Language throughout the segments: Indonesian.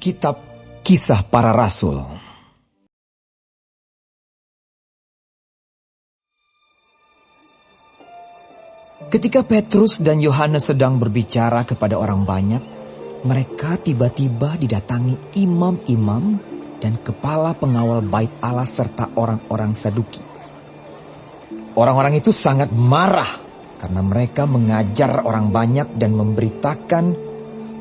Kitab Kisah Para Rasul. Ketika Petrus dan Yohanes sedang berbicara kepada orang banyak, mereka tiba-tiba didatangi imam-imam dan kepala pengawal bait Allah serta orang-orang Saduki. Orang-orang itu sangat marah karena mereka mengajar orang banyak dan memberitakan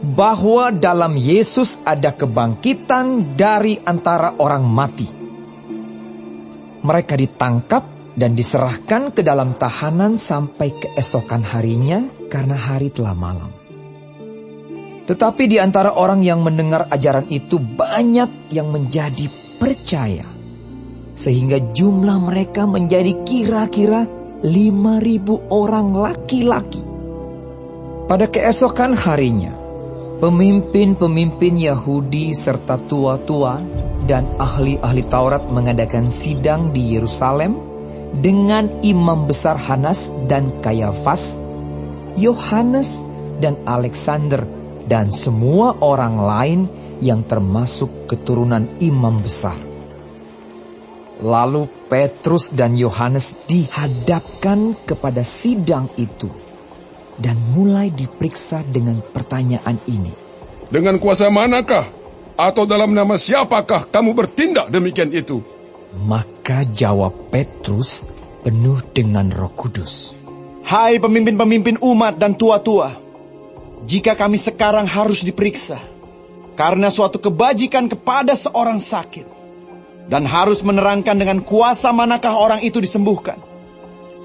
bahwa dalam Yesus ada kebangkitan dari antara orang mati. Mereka ditangkap dan diserahkan ke dalam tahanan sampai keesokan harinya karena hari telah malam. Tetapi di antara orang yang mendengar ajaran itu banyak yang menjadi percaya, sehingga jumlah mereka menjadi kira-kira 5.000 orang laki-laki. Pada keesokan harinya, pemimpin-pemimpin Yahudi serta tua-tua dan ahli-ahli Taurat mengadakan sidang di Yerusalem dengan imam besar Hanas dan Kayafas, Yohanes dan Alexander dan semua orang lain yang termasuk keturunan imam besar. Lalu Petrus dan Yohanes dihadapkan kepada sidang itu dan mulai diperiksa dengan pertanyaan ini. Dengan kuasa manakah atau dalam nama siapakah kamu bertindak demikian itu? Maka jawab Petrus penuh dengan Roh Kudus. Hai pemimpin-pemimpin umat dan tua-tua, jika kami sekarang harus diperiksa karena suatu kebajikan kepada seorang sakit, dan harus menerangkan dengan kuasa manakah orang itu disembuhkan,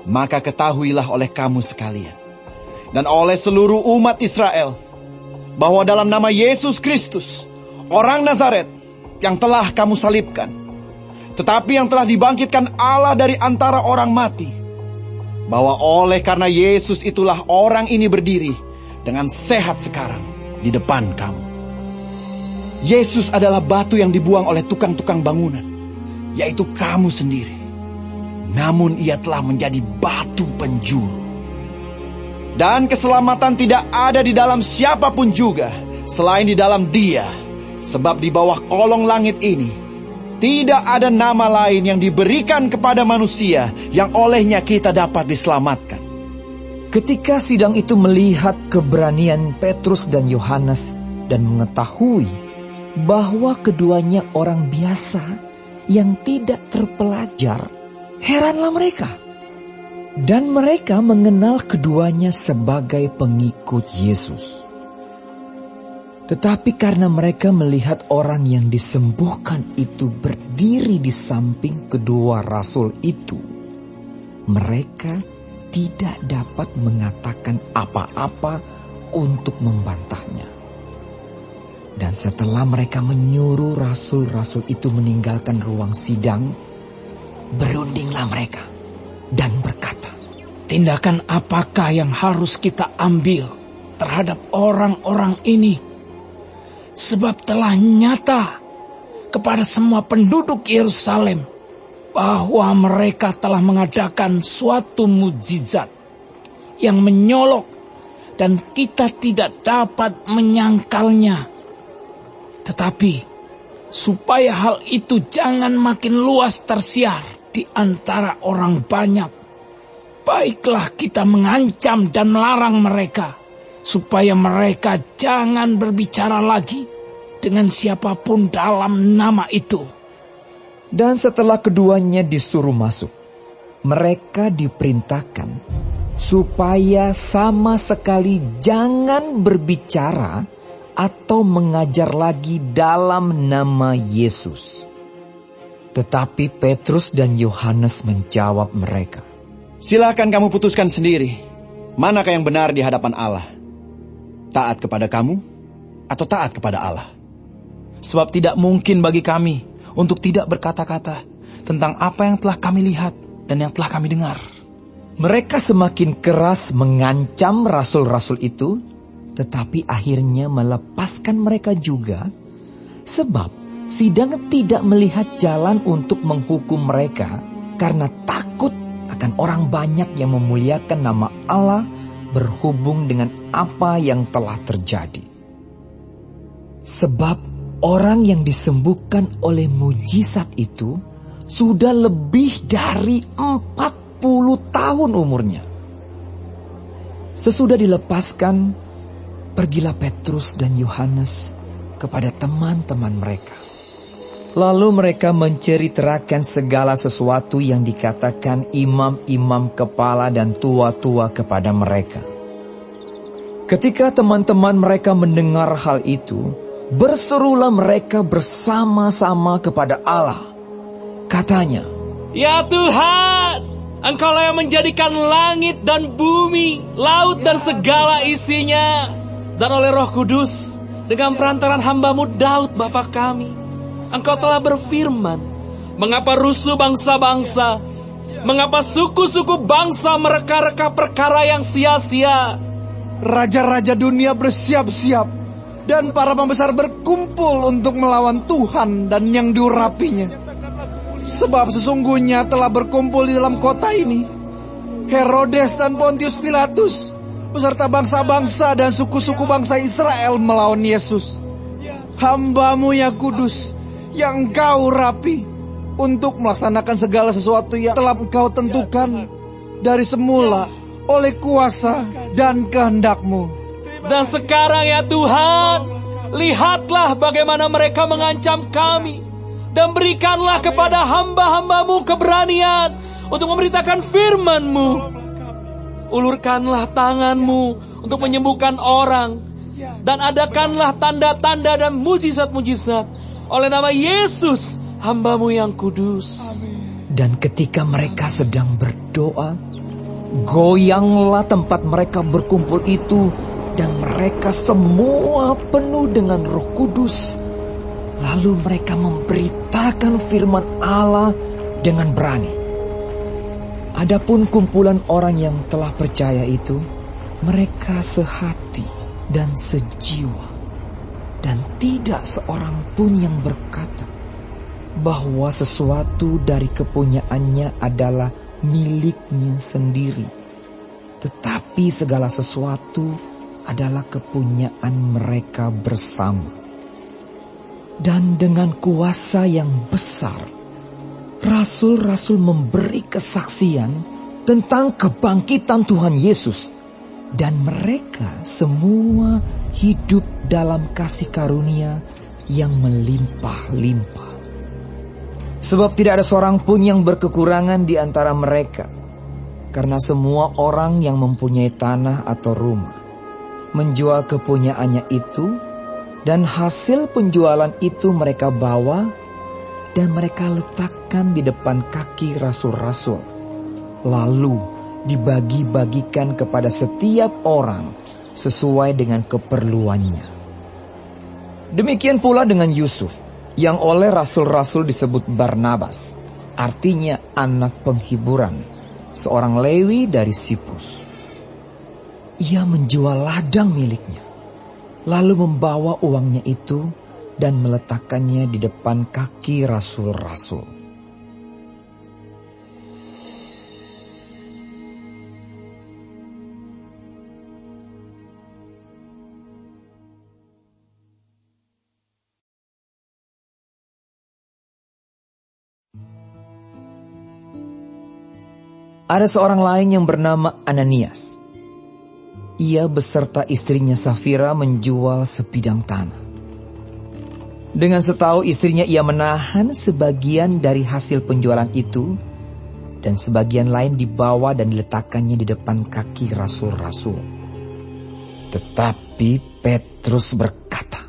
maka ketahuilah oleh kamu sekalian dan oleh seluruh umat Israel bahwa dalam nama Yesus Kristus, orang Nazaret yang telah kamu salibkan, tetapi yang telah dibangkitkan Allah dari antara orang mati, bahwa oleh karena Yesus itulah orang ini berdiri dengan sehat sekarang di depan kamu. Yesus adalah batu yang dibuang oleh tukang-tukang bangunan, yaitu kamu sendiri. Namun ia telah menjadi batu penjuru. Dan keselamatan tidak ada di dalam siapapun juga selain di dalam Dia. Sebab di bawah kolong langit ini tidak ada nama lain yang diberikan kepada manusia yang olehnya kita dapat diselamatkan. Ketika sidang itu melihat keberanian Petrus dan Yohanes dan mengetahui bahwa keduanya orang biasa yang tidak terpelajar, heranlah mereka. Dan mereka mengenal keduanya sebagai pengikut Yesus. Tetapi karena mereka melihat orang yang disembuhkan itu berdiri di samping kedua rasul itu, mereka tidak dapat mengatakan apa-apa untuk membantahnya. Dan setelah mereka menyuruh rasul-rasul itu meninggalkan ruang sidang, berundinglah mereka dan berkata, tindakan apakah yang harus kita ambil terhadap orang-orang ini? Sebab telah nyata kepada semua penduduk Yerusalem bahwa mereka telah mengadakan suatu mukjizat yang menyolok dan kita tidak dapat menyangkalnya. Tetapi supaya hal itu jangan makin luas tersiar di antara orang banyak, baiklah kita mengancam dan melarang mereka supaya mereka jangan berbicara lagi dengan siapapun dalam nama itu. Dan setelah keduanya disuruh masuk, mereka diperintahkan supaya sama sekali jangan berbicara atau mengajar lagi dalam nama Yesus. Tetapi Petrus dan Yohanes menjawab mereka, silakan kamu putuskan sendiri, manakah yang benar di hadapan Allah? Taat kepada kamu atau taat kepada Allah? Sebab tidak mungkin bagi kami untuk tidak berkata-kata tentang apa yang telah kami lihat dan yang telah kami dengar. Mereka semakin keras mengancam rasul-rasul itu, tetapi akhirnya melepaskan mereka juga, sebab sidang tidak melihat jalan untuk menghukum mereka karena takut akan orang banyak yang memuliakan nama Allah berhubung dengan apa yang telah terjadi. Sebab orang yang disembuhkan oleh mujizat itu sudah lebih dari 40 tahun umurnya. Sesudah dilepaskan, pergilah Petrus dan Yohanes kepada teman-teman mereka. Lalu mereka menceritakan segala sesuatu yang dikatakan imam-imam kepala dan tua-tua kepada mereka. Ketika teman-teman mereka mendengar hal itu, berserulah mereka bersama-sama kepada Allah. Katanya, "Ya Tuhan, Engkaulah yang menjadikan langit dan bumi, laut dan segala isinya. Dan oleh Roh Kudus, dengan perantaran hamba-Mu Daud Bapa kami, Engkau telah berfirman, mengapa rusuh bangsa-bangsa, mengapa suku-suku bangsa mereka-reka perkara yang sia-sia. Raja-raja dunia bersiap-siap, dan para pembesar berkumpul untuk melawan Tuhan dan yang diurapinya. Sebab sesungguhnya telah berkumpul di dalam kota ini Herodes dan Pontius Pilatus, beserta bangsa-bangsa dan suku-suku bangsa Israel melawan Yesus, hamba-Mu yang kudus, yang Engkau urapi, untuk melaksanakan segala sesuatu yang telah Engkau tentukan dari semula oleh kuasa dan kehendak-Mu. Dan sekarang ya Tuhan, lihatlah bagaimana mereka mengancam kami, dan berikanlah kepada hamba-hamba-Mu keberanian untuk memberitakan firman-Mu. Ulurkanlah tangan-Mu untuk menyembuhkan orang, dan adakanlah tanda-tanda dan mujizat-mujizat oleh nama Yesus, hamba-Mu yang kudus." Dan ketika mereka sedang berdoa, goyanglah tempat mereka berkumpul itu, dan mereka semua penuh dengan Roh Kudus. Lalu mereka memberitakan firman Allah dengan berani. Adapun kumpulan orang yang telah percaya itu, mereka sehati dan sejiwa, dan tidak seorang pun yang berkata bahwa sesuatu dari kepunyaannya adalah miliknya sendiri, tetapi segala sesuatu adalah kepunyaan mereka bersama. Dan dengan kuasa yang besar, rasul-rasul memberi kesaksian tentang kebangkitan Tuhan Yesus, dan mereka semua hidup dalam kasih karunia yang melimpah-limpah. Sebab tidak ada seorang pun yang berkekurangan di antara mereka, karena semua orang yang mempunyai tanah atau rumah menjual kepunyaannya itu, dan hasil penjualan itu mereka bawa dan mereka letakkan di depan kaki rasul-rasul, lalu dibagi-bagikan kepada setiap orang sesuai dengan keperluannya. Demikian pula dengan Yusuf, yang oleh rasul-rasul disebut Barnabas, artinya anak penghiburan, seorang Lewi dari Siprus. Ia menjual ladang miliknya, lalu membawa uangnya itu dan meletakkannya di depan kaki rasul-rasul. Ada seorang lain yang bernama Ananias. Ia beserta istrinya Safira menjual sebidang tanah. Dengan setahu istrinya, ia menahan sebagian dari hasil penjualan itu, dan sebagian lain dibawa dan diletakkannya di depan kaki rasul-rasul. Tetapi Petrus berkata,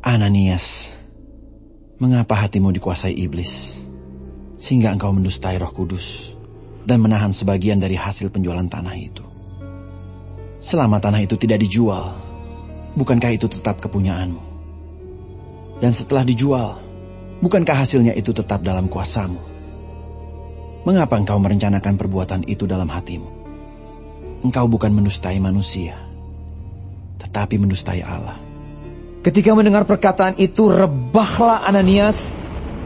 Ananias, mengapa hatimu dikuasai iblis, sehingga engkau mendustai Roh Kudus dan menahan sebagian dari hasil penjualan tanah itu? Selama tanah itu tidak dijual, bukankah itu tetap kepunyaanmu? Dan setelah dijual, bukankah hasilnya itu tetap dalam kuasamu? Mengapa engkau merencanakan perbuatan itu dalam hatimu? Engkau bukan mendustai manusia, tetapi mendustai Allah. Ketika mendengar perkataan itu, rebahlah Ananias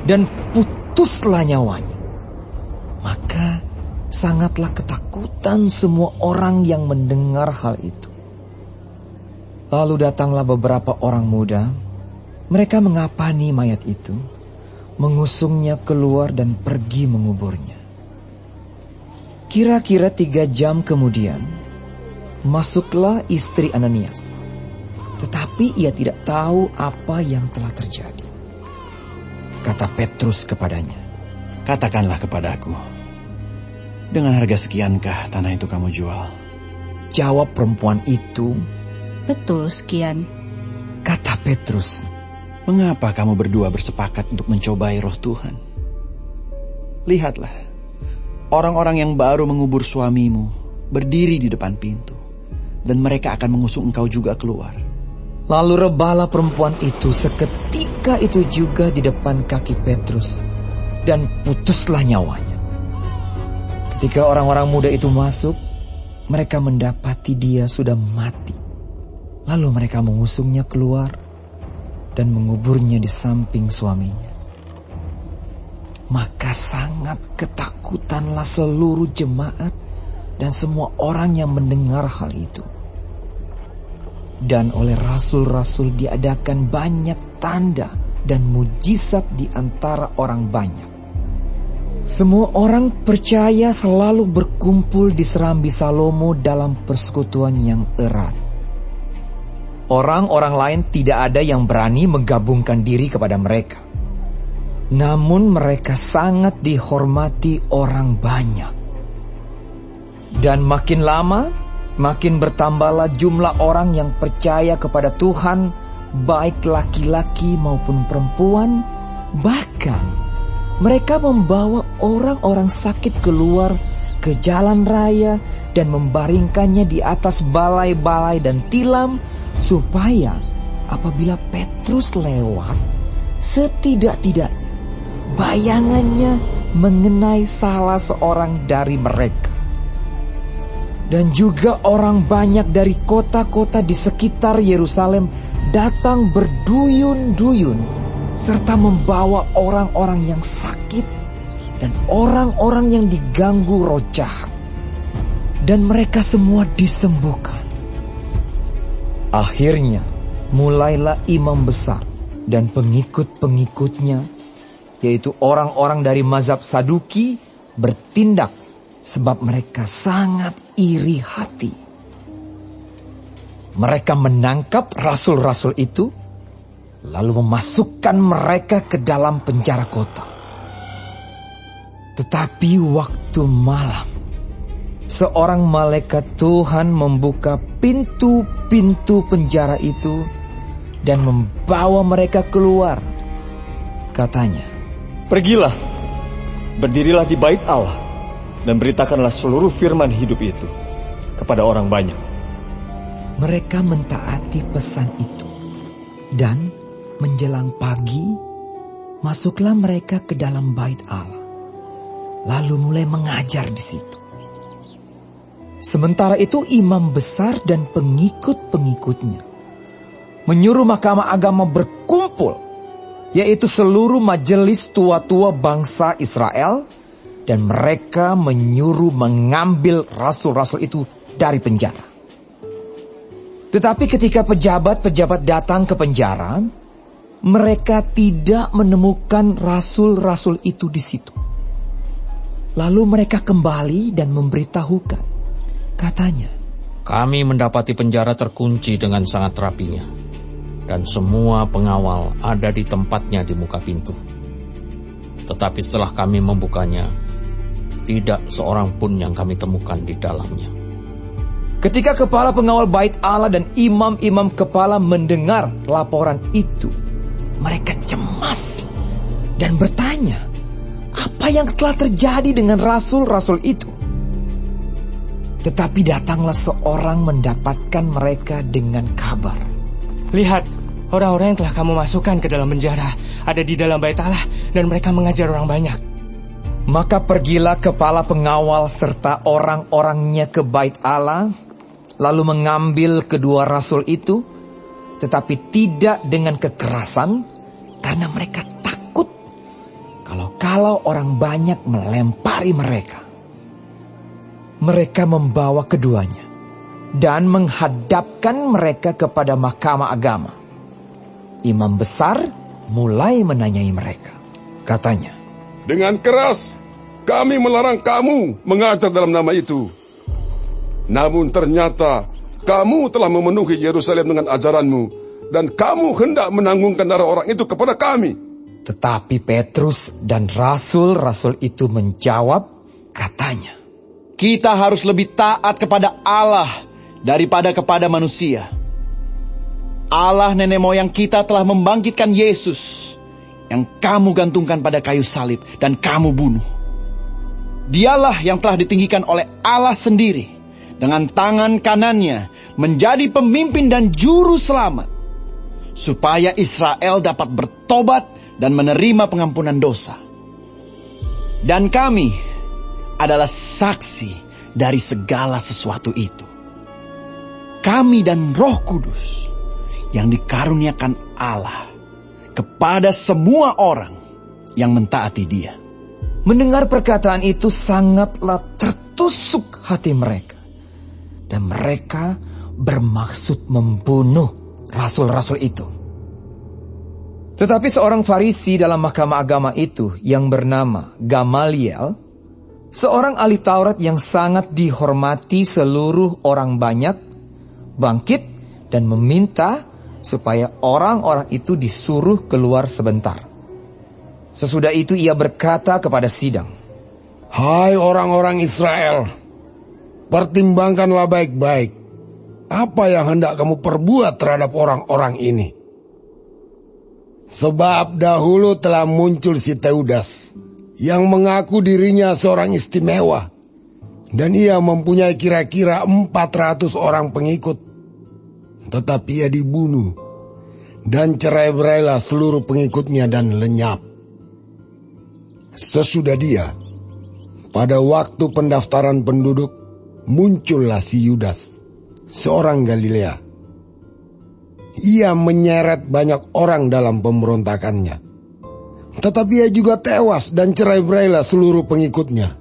dan putuslah nyawanya. Maka sangatlah ketakutan semua orang yang mendengar hal itu. Lalu datanglah beberapa orang muda Mereka mengapani mayat itu, mengusungnya keluar dan pergi menguburnya. Kira-kira 3 jam kemudian, masuklah istri Ananias. Tetapi ia tidak tahu apa yang telah terjadi. Kata Petrus kepadanya, Katakanlah kepadaku, dengan harga sekiankah tanah itu kamu jual? jawab perempuan itu. Betul sekian. Kata Petrus, Mengapa kamu berdua bersepakat untuk mencobai roh Tuhan? Lihatlah, orang-orang yang baru mengubur suamimu berdiri di depan pintu, dan mereka akan mengusung engkau juga keluar. lalu rebahlah perempuan itu seketika itu juga di depan kaki Petrus, dan putuslah nyawanya. Ketika orang-orang muda itu masuk, mereka mendapati dia sudah mati. Lalu mereka mengusungnya keluar dan menguburnya di samping suaminya. Maka sangat ketakutanlah seluruh jemaat dan semua orang yang mendengar hal itu. Dan oleh rasul-rasul diadakan banyak tanda dan mujizat di antara orang banyak. Semua orang percaya selalu berkumpul di Serambi Salomo dalam persekutuan yang erat. Orang-orang lain tidak ada yang berani menggabungkan diri kepada mereka. Namun mereka sangat dihormati orang banyak. Dan makin lama, makin bertambahlah jumlah orang yang percaya kepada Tuhan, baik laki-laki maupun perempuan. Bahkan mereka membawa orang-orang sakit keluar ke jalan raya dan membaringkannya di atas balai-balai dan tilam, supaya apabila Petrus lewat, setidak-tidaknya bayangannya mengenai salah seorang dari mereka. Dan juga orang banyak dari kota-kota di sekitar Yerusalem datang berduyun-duyun, serta membawa orang-orang yang sakit dan orang-orang yang diganggu roh jahat. Dan mereka semua disembuhkan. Akhirnya mulailah imam besar dan pengikut-pengikutnya, yaitu orang-orang dari mazhab Saduki, bertindak sebab mereka sangat iri hati. Mereka menangkap rasul-rasul itu, lalu memasukkan mereka ke dalam penjara kota. Tetapi waktu malam, seorang malaikat Tuhan membuka pintu-pintu penjara itu dan membawa mereka keluar. Katanya, Pergilah, berdirilah di bait Allah, dan beritakanlah seluruh firman hidup itu kepada orang banyak. mereka mentaati pesan itu. Dan menjelang pagi, masuklah mereka ke dalam bait Allah, lalu mulai mengajar di situ. Sementara itu imam besar dan pengikut-pengikutnya menyuruh mahkamah agama berkumpul, yaitu seluruh majelis tua-tua bangsa Israel, dan mereka menyuruh mengambil rasul-rasul itu dari penjara. Tetapi ketika pejabat-pejabat datang ke penjara, mereka tidak menemukan rasul-rasul itu di situ. Lalu mereka kembali dan memberitahukan. Katanya, Kami mendapati penjara terkunci dengan sangat rapinya, dan semua pengawal ada di tempatnya di muka pintu. Tetapi setelah kami membukanya, tidak seorang pun yang kami temukan di dalamnya. ketika kepala pengawal bait Allah dan imam-imam kepala mendengar laporan itu, mereka cemas dan bertanya, apa yang telah terjadi dengan rasul-rasul itu? Tetapi datanglah seorang mendapatkan mereka dengan kabar. Lihat, orang-orang yang telah kamu masukkan ke dalam penjara ada di dalam bait Allah, dan mereka mengajar orang banyak. Maka pergilah kepala pengawal serta orang-orangnya ke bait Allah, lalu mengambil kedua rasul itu, tetapi tidak dengan kekerasan, karena mereka takut kalau orang banyak melempari mereka. Mereka membawa keduanya dan menghadapkan mereka kepada mahkamah agama. imam besar mulai menanyai mereka. Katanya, Dengan keras kami melarang kamu mengajar dalam nama itu. Namun ternyata kamu telah memenuhi Yerusalem dengan ajaranmu, dan kamu hendak menanggungkan darah orang itu kepada kami. Tetapi Petrus dan rasul-rasul itu menjawab, katanya, Kita harus lebih taat kepada Allah daripada kepada manusia. Allah nenek moyang kita telah membangkitkan Yesus yang kamu gantungkan pada kayu salib dan kamu bunuh. Dialah yang telah ditinggikan oleh Allah sendiri dengan tangan kanannya menjadi pemimpin dan juru selamat, supaya Israel dapat bertobat dan menerima pengampunan dosa. Dan kami adalah saksi dari segala sesuatu itu. Kami dan Roh Kudus yang dikaruniakan Allah kepada semua orang yang mentaati Dia. mendengar perkataan itu sangatlah tertusuk hati mereka. Dan mereka bermaksud membunuh rasul-rasul itu. Tetapi seorang Farisi dalam mahkamah agama itu yang bernama Gamaliel, seorang ahli Taurat yang sangat dihormati seluruh orang banyak, bangkit dan meminta supaya orang-orang itu disuruh keluar sebentar. Sesudah itu ia berkata kepada sidang, Hai orang-orang Israel, pertimbangkanlah baik-baik apa yang hendak kamu perbuat terhadap orang-orang ini. Sebab dahulu telah muncul si Teudas yang mengaku dirinya seorang istimewa, dan ia mempunyai kira-kira 400 orang pengikut. Tetapi ia dibunuh, dan cerai-berailah seluruh pengikutnya dan lenyap. Sesudah dia, pada waktu pendaftaran penduduk, muncullah si Yudas, seorang Galilea. Ia menyeret banyak orang dalam pemberontakannya. Tetapi ia juga tewas dan cerai-berailah seluruh pengikutnya.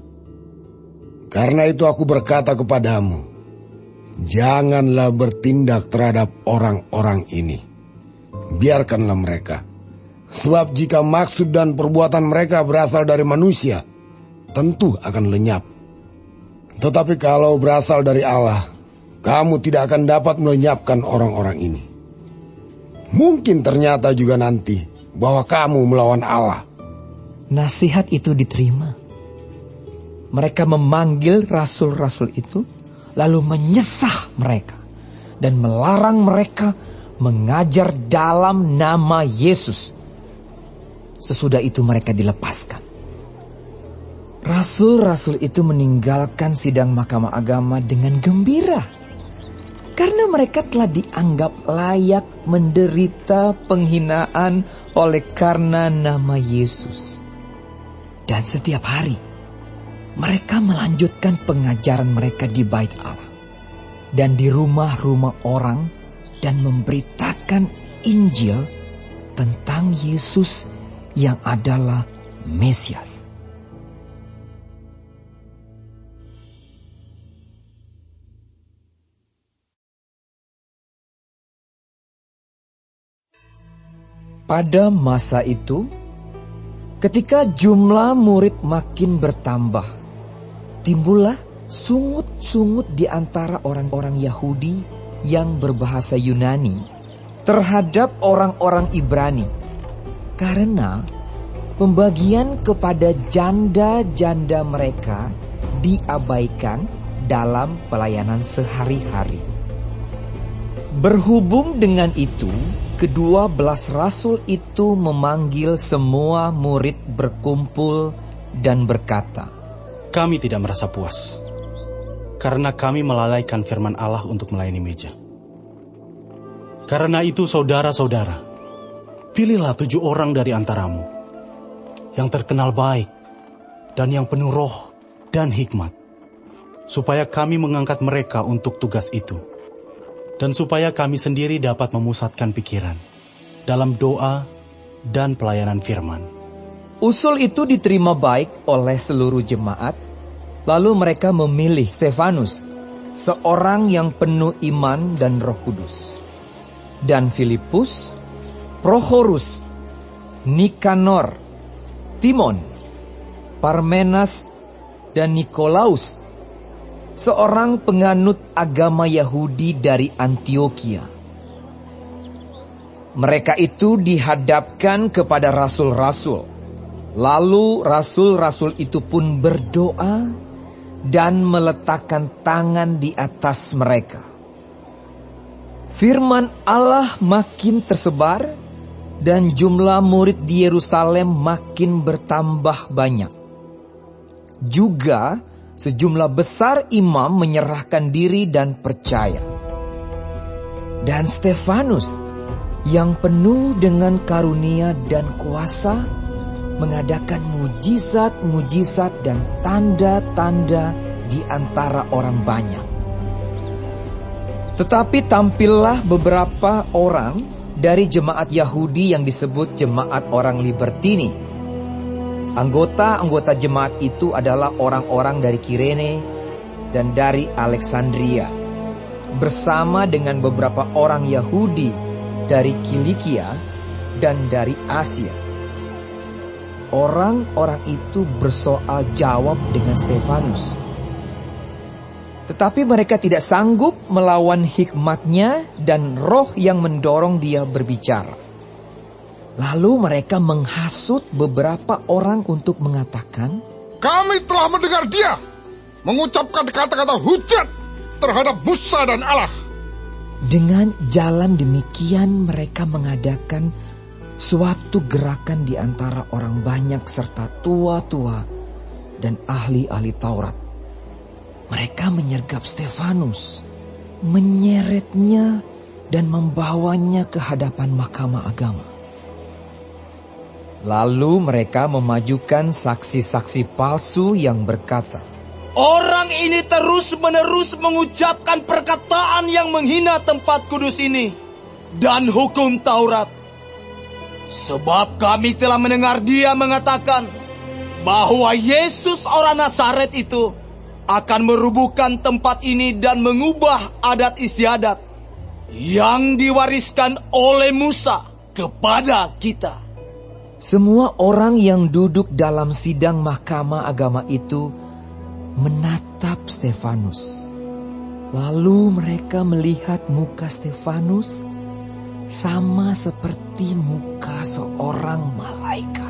Karena itu aku berkata kepadamu, janganlah bertindak terhadap orang-orang ini. Biarkanlah mereka. Sebab jika maksud dan perbuatan mereka berasal dari manusia, tentu akan lenyap. Tetapi kalau berasal dari Allah, kamu tidak akan dapat melenyapkan orang-orang ini. Mungkin ternyata juga nanti bahwa kamu melawan Allah. nasihat itu diterima. Mereka memanggil rasul-rasul itu, lalu menyesah mereka dan melarang mereka mengajar dalam nama Yesus. Sesudah itu mereka dilepaskan. Rasul-rasul itu meninggalkan sidang mahkamah agama dengan gembira, karena mereka telah dianggap layak menderita penghinaan oleh karena nama Yesus. Dan setiap hari mereka melanjutkan pengajaran mereka di bait Allah dan di rumah-rumah orang, dan memberitakan Injil tentang Yesus yang adalah Mesias. Pada masa itu, ketika jumlah murid makin bertambah, timbullah sungut-sungut di antara orang-orang Yahudi yang berbahasa Yunani terhadap orang-orang Ibrani, karena pembagian kepada janda-janda mereka diabaikan dalam pelayanan sehari-hari. Berhubung dengan itu, kedua belas rasul itu memanggil semua murid berkumpul dan berkata, Kami tidak merasa puas, karena kami melalaikan firman Allah untuk melayani meja. Karena itu saudara-saudara, pilihlah 7 orang dari antaramu, yang terkenal baik, dan yang penuh roh dan hikmat, supaya kami mengangkat mereka untuk tugas itu, dan supaya kami sendiri dapat memusatkan pikiran dalam doa dan pelayanan firman. Usul itu diterima baik oleh seluruh jemaat. Lalu mereka memilih Stefanus, seorang yang penuh iman dan Roh Kudus, dan Filipus, Prochorus, Nikanor, Timon, Parmenas, dan Nikolaus, seorang penganut agama Yahudi dari Antioquia. Mereka itu dihadapkan kepada rasul-rasul. Lalu rasul-rasul itu pun berdoa dan meletakkan tangan di atas mereka. Firman Allah makin tersebar dan jumlah murid di Yerusalem makin bertambah banyak. Juga sejumlah besar imam menyerahkan diri dan percaya. Dan Stefanus yang penuh dengan karunia dan kuasa mengadakan mujizat-mujizat dan tanda-tanda di antara orang banyak. Tetapi tampillah beberapa orang dari jemaat Yahudi yang disebut jemaat orang Libertini. Anggota-anggota jemaat itu adalah orang-orang dari Kirene dan dari Alexandria, bersama dengan beberapa orang Yahudi dari Kilikia dan dari Asia. Orang-orang itu bersoal jawab dengan Stefanus. Tetapi mereka tidak sanggup melawan hikmatnya dan roh yang mendorong dia berbicara. Lalu mereka menghasut beberapa orang untuk mengatakan, "Kami telah mendengar dia mengucapkan kata-kata hujat terhadap Musa dan Allah." Dengan jalan demikian mereka mengadakan suatu gerakan di antara orang banyak serta tua-tua dan ahli-ahli Taurat. Mereka menyergap Stefanus, menyeretnya dan membawanya ke hadapan mahkamah agama. Lalu mereka memajukan saksi-saksi palsu yang berkata, Orang ini terus-menerus mengucapkan perkataan yang menghina tempat kudus ini dan hukum Taurat. Sebab kami telah mendengar dia mengatakan bahwa Yesus orang Nazaret itu akan merubuhkan tempat ini dan mengubah adat istiadat yang diwariskan oleh Musa kepada kita. Semua orang yang duduk dalam sidang mahkamah agama itu menatap Stefanus. Lalu mereka melihat muka Stefanus sama seperti muka seorang malaikat.